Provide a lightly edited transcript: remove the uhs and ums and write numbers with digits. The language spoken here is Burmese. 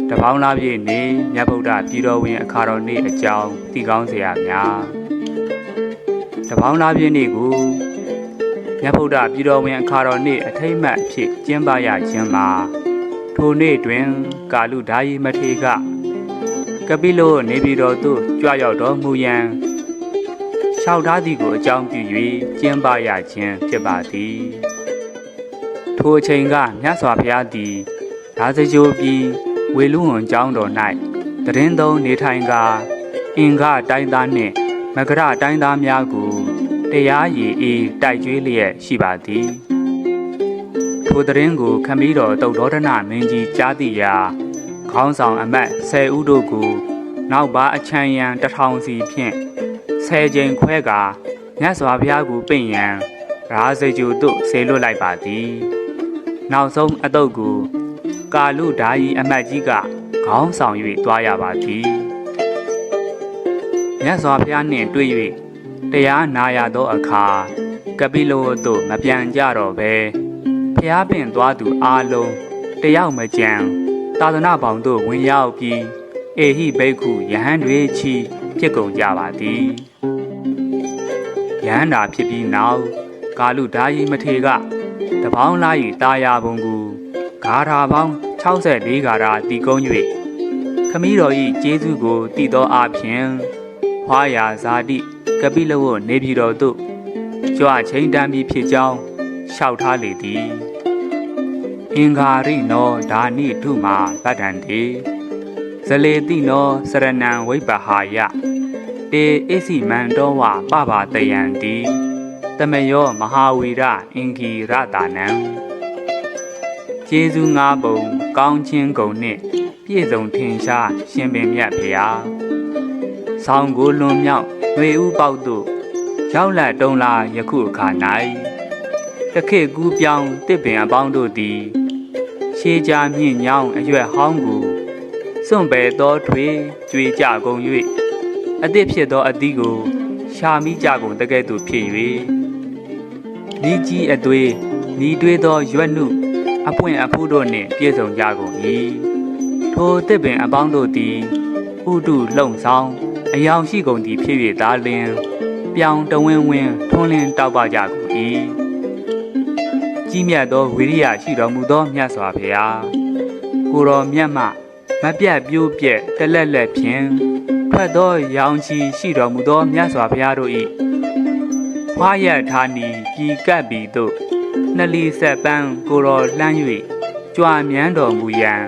တပေါင်းလားပြည့်နေမြတ်ဗုဒ္ဓပြည်တော်ဝင်အခါတော်နေ့အကြောင်းသိကောင်းစရာများတပေါင်းလားပြည့်နေ့ကိုမြတ်ဗုဒ္ဓပြည်တော်ဝင်အခါတော်နေ့အထိမ်းအမှတ်အဖြစ်ကျင်းပရခြင်းမှာထိုနေ့တွင်ကာလုဓာယီမထေရကပိလောနေပြည်တော်သို့ကြွရောက်တော်မူရန်လျှောက်ထားသည်ကိုအကြောင်းပြု၍ကျင်းပရခြင်းဖြစ်ပါသည်ထိုအချိန်ကမြတ်စွာဘုရားသည်ဒါဇဂိုပြည်ဝေလူဝံကျောင်းတော်၌တရင်သုံးနေထိုင်ကာအင်္ဂတိုင်းသားနှင့်မကရတိုင်းသားများကိုတရားရည်အေးတိုက်ကြွေးလျက်ရှိပါသည်ထိုတရင်ကိုခမည်းတော်တုတ်တော်ဒနမင်းကြီးကြားသိရာခေါင်းဆောင်အမတ်10ဦးတို့ကိုနောက်ပါအချမ်းရန်1000စီဖြင့်10ကြိမ်ခွဲကာမြတ်စွာဘုရားကိုပင့်ရန်ရာဇဂိုသို့ဆေလွတ်လိုက်ပါသည်နောက်ဆုံးအတုတ်ကိုကာလုဓာယီအမတ်ကြီးကခေါင်းဆောင်၍တွားရပါသည်မြတ်စွာဘုရားနှင့်တွေ့၍တရားနာရသောအခါကပိလောသို့မပြန်ကြတော့ဘဲဘုရားပင်သွားသူအားလုံးတယောက်မကြံသာသနာပေါင်းသို့ဝင်ရောက်ပြီးအေဟိဘိက္ခုယဟန်တွေချီဖြစ်ကုန်ကြပါသည်ယဟန်တာဖြစ်ပြီးနောက်ကာလုဓာယီမထေရကတပေါင်းလား၏တာယာပုံကိုဂါထာပေါင်း64ဂါထာတည်ကုန်း၍ခမည်းတော်၏ကျေးဇူးကိုတည်သောအဖြစ်ဟွာရာဇာတိကပိလဝနေပြည်တော်သို့ကြွချိန်တမ်းပြီးဖြစ်ကြောင်းလျှောက်ထားလေသည်အင်္ဂါရိနောဒါနိထုမာဗတ္တန္တေဇလေတိနောစရဏံဝိပဟာယတေဣစီမန္တောဝပပတယံတိတမယောမဟာဝီရအင်္ဂီရတာနံကျေးဇူး၅ပုံကောင်းခြင်းကုန်နှင့်ပြည့်စုံထင်ရှားရှင်ပင်မြတ်ဖျားဆောင်းကိုလွန်မြောက်ຫນွေဥပေါက်သို့ရောက်လက်တုံးလာယခုအခါ၌တခေတ်ကူးပြောင်းတစ်ပင်အပေါင်းတို့သည်ရှေးကြားမြင့်ညောင်းအရွက်ဟောင်းကိုစွန့်ပယ်သောထွေကြွေကြကုန်၍အသည့်ဖြစ်သောအသီးကိုရှာမိကြကုန်တကဲ့သို့ဖြစ်၍ဤကြီးအသွေးဤတွေးသောရွက်နုအပွင့်အဖူးတို့နှင့်ပြည့်စုံကြကုန်၏ထိုတစ်ပင်အပေါင်းတို့သည်ဥတုလုံဆောင်အယောင်ရှိကုန်သည်ဖြစ်၍သာလျှင်ပြောင်တဝင်းဝင်းထွန်းလင်းတောက်ပကြကုန်၏ကြီးမြတ်သောဝိရိယရှိတော်မူသောမြတ်စွာဘုရားကိုယ်တော်မြတ်မှမပြတ်ပြိုးပြက်တလက်လက်ဖြင့်ထွက်သောရောင်ချီရှိတော်မူသောမြတ်စွာဘုရားတို့၏ဖွာရထာနီပြည်ကပ်ပြီးသို့နှလီဆက်ပန်းကိုယ်တော်လှမ်း၍ကြွမြန်းတော်မူရန်